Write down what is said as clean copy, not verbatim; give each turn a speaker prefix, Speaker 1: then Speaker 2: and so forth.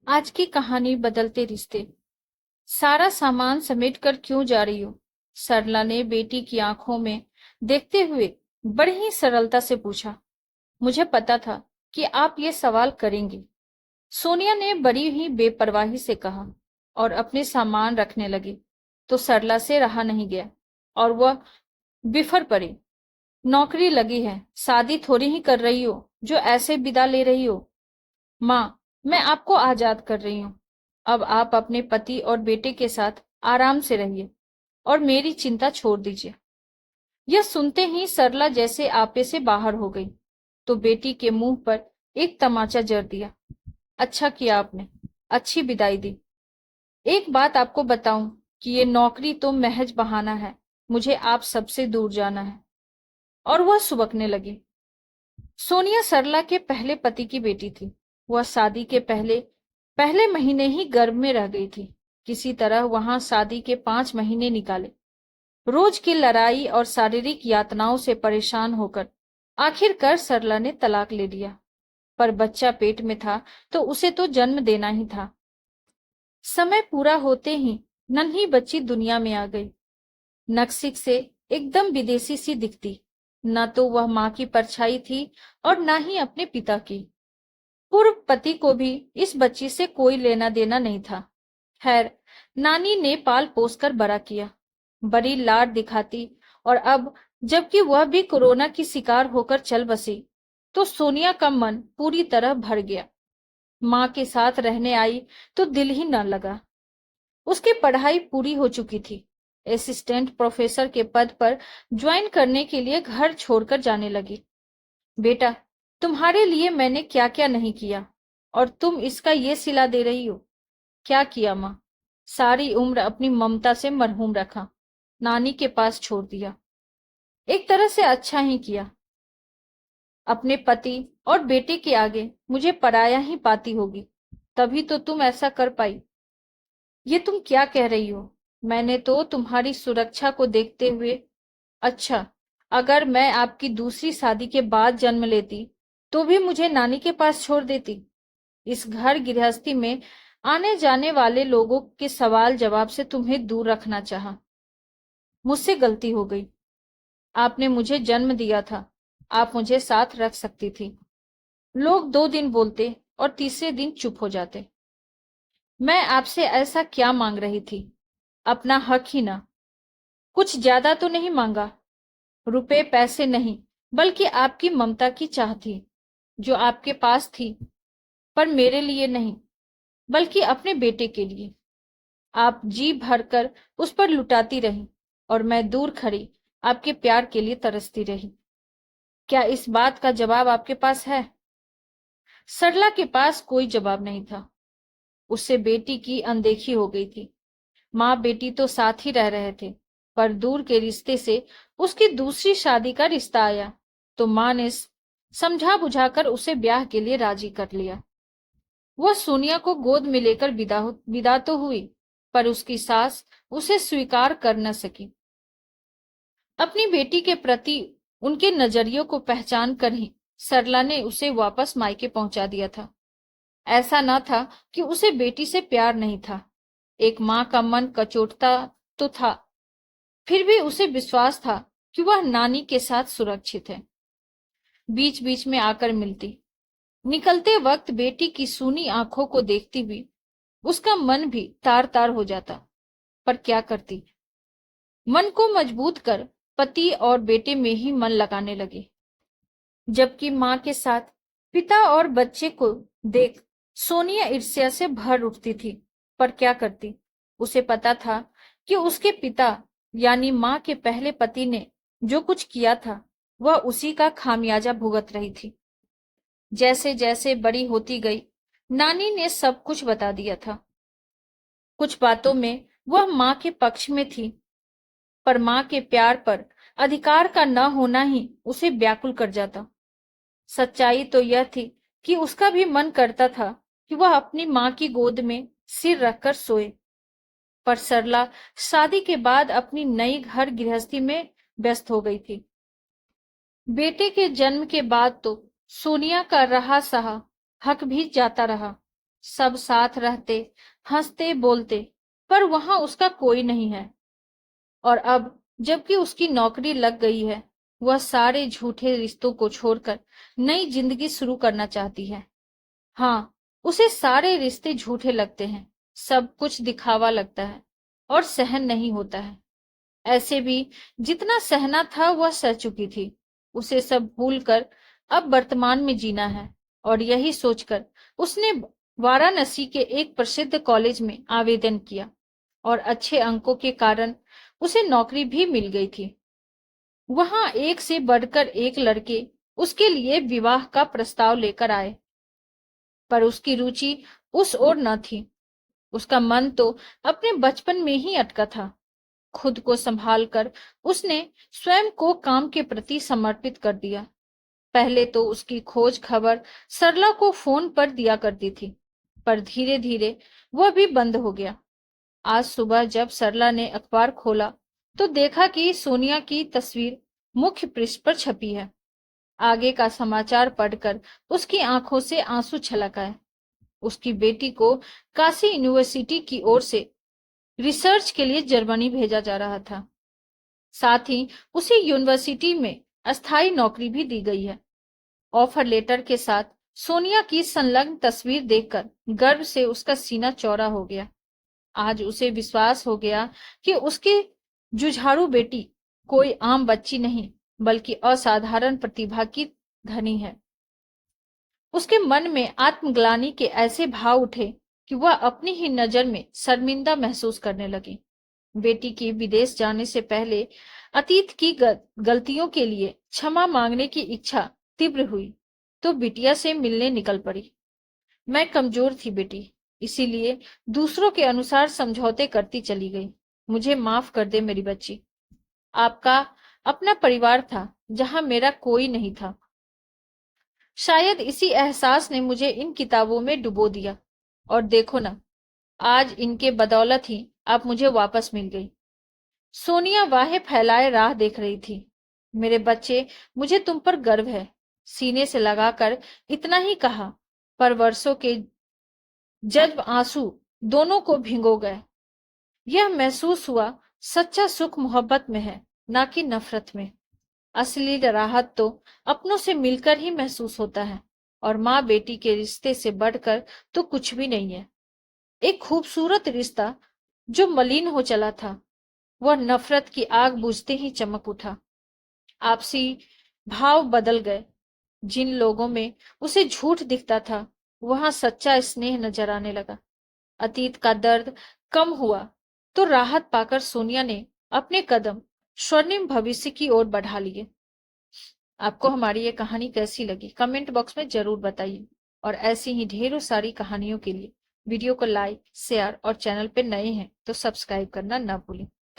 Speaker 1: आज की कहानी बदलते रिश्ते। सारा सामान समेट कर क्यों जा रही हो? सरला ने बेटी की आंखों में देखते हुए बड़ी ही सरलता से पूछा। मुझे पता था कि आप ये सवाल करेंगी, सोनिया ने बड़ी ही बेपरवाही से कहा और अपने सामान रखने लगी। तो सरला से रहा नहीं गया और वह बिफर पड़ी। नौकरी लगी है, शादी थोड़ी ही कर रही हो जो ऐसे विदा ले रही हो। माँ, मैं आपको आजाद कर रही हूँ। अब आप अपने पति और बेटे के साथ आराम से रहिए और मेरी चिंता छोड़ दीजिए। यह सुनते ही सरला जैसे आपे से बाहर हो गई तो बेटी के मुंह पर एक तमाचा जड़ दिया। अच्छा किया आपने, अच्छी विदाई दी। एक बात आपको बताऊं कि ये नौकरी तो महज बहाना है, मुझे आप सबसे दूर जाना है। और वह सुबकने लगी। सोनिया सरला के पहले पति की बेटी थी। वह शादी के पहले पहले महीने ही गर्भ में रह गई थी। किसी तरह वहां शादी के 5 महीने निकाले। रोज की लड़ाई और शारीरिक यातनाओं से परेशान होकर आखिरकार सरला ने तलाक ले लिया। पर बच्चा पेट में था तो उसे तो जन्म देना ही था। समय पूरा होते ही नन्ही बच्ची दुनिया में आ गई। नक्सिक से एकदम विदेशी सी दिखती। न तो वह माँ की परछाई थी और न ही अपने पिता की। पूर्व पति को भी इस बच्ची से कोई लेना देना नहीं था। खैर, नानी ने पाल पोस कर बड़ा किया, बड़ी लाड दिखाती। और अब जबकि वह भी कोरोना की शिकार होकर चल बसी तो सोनिया का मन पूरी तरह भर गया। माँ के साथ रहने आई तो दिल ही न लगा। उसकी पढ़ाई पूरी हो चुकी थी। असिस्टेंट प्रोफेसर के पद पर ज्वाइन करने के लिए घर छोड़कर जाने लगी। बेटा, तुम्हारे लिए मैंने क्या क्या नहीं किया और तुम इसका ये सिला दे रही हो। क्या किया माँ? सारी उम्र अपनी ममता से मरहूम रखा, नानी के पास छोड़ दिया। एक तरह से अच्छा ही किया। अपने पति और बेटे के आगे मुझे पराया ही पाती होगी, तभी तो तुम ऐसा कर पाई। ये तुम क्या कह रही हो? मैंने तो तुम्हारी सुरक्षा को देखते हुए। अच्छा, अगर मैं आपकी दूसरी शादी के बाद जन्म लेती तो भी मुझे नानी के पास छोड़ देती? इस घर गृहस्थी में आने जाने वाले लोगों के सवाल जवाब से तुम्हें दूर रखना चाहा। मुझसे गलती हो गई। आपने मुझे जन्म दिया था, आप मुझे साथ रख सकती थी। लोग 2 दिन बोलते और तीसरे दिन चुप हो जाते। मैं आपसे ऐसा क्या मांग रही थी? अपना हक ही ना। कुछ ज्यादा तो नहीं मांगा। रुपए पैसे नहीं, बल्कि आपकी ममता की चाह थी जो आपके पास थी, पर मेरे लिए नहीं, बल्कि अपने बेटे के लिए। आप जी भरकर उस पर लुटाती रही और मैं दूर खड़ी आपके प्यार के लिए तरसती रही। क्या इस बात का जवाब आपके पास है? सरला के पास कोई जवाब नहीं था। उससे बेटी की अनदेखी हो गई थी। माँ बेटी तो साथ ही रह रहे थे, पर दूर के रिश्ते से उसकी दूसरी शादी का रिश्ता आया तो माँ ने समझा बुझाकर उसे ब्याह के लिए राजी कर लिया। वह सोनिया को गोद में लेकर विदा तो हुई, पर उसकी सास उसे स्वीकार कर न सकी। अपनी बेटी के प्रति उनके नजरियों को पहचान कर ही सरला ने उसे वापस मायके पहुंचा दिया था। ऐसा न था कि उसे बेटी से प्यार नहीं था। एक माँ का मन कचोटता तो था, फिर भी उसे विश्वास था कि वह नानी के साथ सुरक्षित है। बीच बीच में आकर मिलती। निकलते वक्त बेटी की सूनी आंखों को देखती भी उसका मन भी तार तार हो जाता। पर क्या करती? मन को मजबूत कर पति और बेटे में ही मन लगाने लगे। जबकि माँ के साथ पिता और बच्चे को देख सोनिया ईर्ष्या से भर उठती थी। पर क्या करती? उसे पता था कि उसके पिता यानी माँ के पहले पति ने जो कुछ किया था वह उसी का खामियाजा भुगत रही थी। जैसे जैसे बड़ी होती गई, नानी ने सब कुछ बता दिया था। कुछ बातों में वह माँ के पक्ष में थी, पर माँ के प्यार पर अधिकार का न होना ही उसे व्याकुल कर जाता। सच्चाई तो यह थी कि उसका भी मन करता था कि वह अपनी माँ की गोद में सिर रखकर सोए। पर सरला शादी के बाद अपनी नई घर गृहस्थी में व्यस्त हो गई थी। बेटे के जन्म के बाद तो सोनिया का रहा सहा हक भी जाता रहा। सब साथ रहते, हंसते बोलते, पर वहां उसका कोई नहीं है। और अब जबकि उसकी नौकरी लग गई है, वह सारे झूठे रिश्तों को छोड़कर नई जिंदगी शुरू करना चाहती है। हाँ, उसे सारे रिश्ते झूठे लगते हैं, सब कुछ दिखावा लगता है और सहन नहीं होता है। ऐसे भी जितना सहना था वह सह चुकी थी। उसे सब भूलकर अब वर्तमान में जीना है। और यही सोचकर उसने वाराणसी के एक प्रसिद्ध कॉलेज में आवेदन किया और अच्छे अंकों के कारण उसे नौकरी भी मिल गई थी। वहां एक से बढ़कर एक लड़के उसके लिए विवाह का प्रस्ताव लेकर आए, पर उसकी रुचि उस ओर न थी। उसका मन तो अपने बचपन में ही अटका था। खुद को संभाल कर उसने स्वयं को काम के प्रति समर्पित कर दिया। पहले तो उसकी खोज खबर सरला को फोन पर दिया करती थी, पर धीरे धीरे वह भी बंद हो गया। आज सुबह जब सरला ने अखबार खोला तो देखा कि सोनिया की तस्वीर मुख्य पृष्ठ पर छपी है। आगे का समाचार पढ़कर उसकी आंखों से आंसू छलक आए। उसकी बेटी को काशी यूनिवर्सिटी की ओर से रिसर्च के लिए जर्मनी भेजा जा रहा था। साथ ही उसी यूनिवर्सिटी में अस्थायी नौकरी भी दी गई है। ऑफर लेटर के साथ सोनिया की संलग्न तस्वीर देखकर गर्व से उसका सीना चौड़ा हो गया। आज उसे विश्वास हो गया कि उसकी जुझारू बेटी कोई आम बच्ची नहीं, बल्कि असाधारण प्रतिभा की धनी है। उसके मन में आत्मग्लानि के ऐसे भाव उठे कि वह अपनी ही नजर में शर्मिंदा महसूस करने लगी। बेटी की विदेश जाने से पहले अतीत की गलतियों के लिए क्षमा मांगने की इच्छा तीव्र हुई तो बिटिया से मिलने निकल पड़ी। मैं कमजोर थी बेटी, इसीलिए दूसरों के अनुसार समझौते करती चली गई। मुझे माफ कर दे मेरी बच्ची। आपका अपना परिवार था जहां मेरा कोई नहीं था। शायद इसी एहसास ने मुझे इन किताबों में डुबो दिया। और देखो ना, आज इनके बदौलत ही आप मुझे वापस मिल गई। सोनिया वाहे फैलाए राह देख रही थी। मेरे बच्चे, मुझे तुम पर गर्व है। सीने से लगाकर इतना ही कहा, पर वर्षों के जज्ब आंसू दोनों को भिगो गए। यह महसूस हुआ सच्चा सुख मोहब्बत में है, ना कि नफरत में। असली राहत तो अपनों से मिलकर ही महसूस होता है। और माँ बेटी के रिश्ते से बढ़कर तो कुछ भी नहीं है। एक खूबसूरत रिश्ता जो मलिन हो चला था, वह नफरत की आग बुझते ही चमक उठा। आपसी भाव बदल गए। जिन लोगों में उसे झूठ दिखता था, वहां सच्चा स्नेह नजर आने लगा। अतीत का दर्द कम हुआ तो राहत पाकर सोनिया ने अपने कदम स्वर्णिम भविष्य की ओर बढ़ा लिए। आपको हमारी ये कहानी कैसी लगी कमेंट बॉक्स में जरूर बताइए। और ऐसी ही ढेरों सारी कहानियों के लिए वीडियो को लाइक, शेयर और चैनल पे नए हैं तो सब्सक्राइब करना ना भूलें।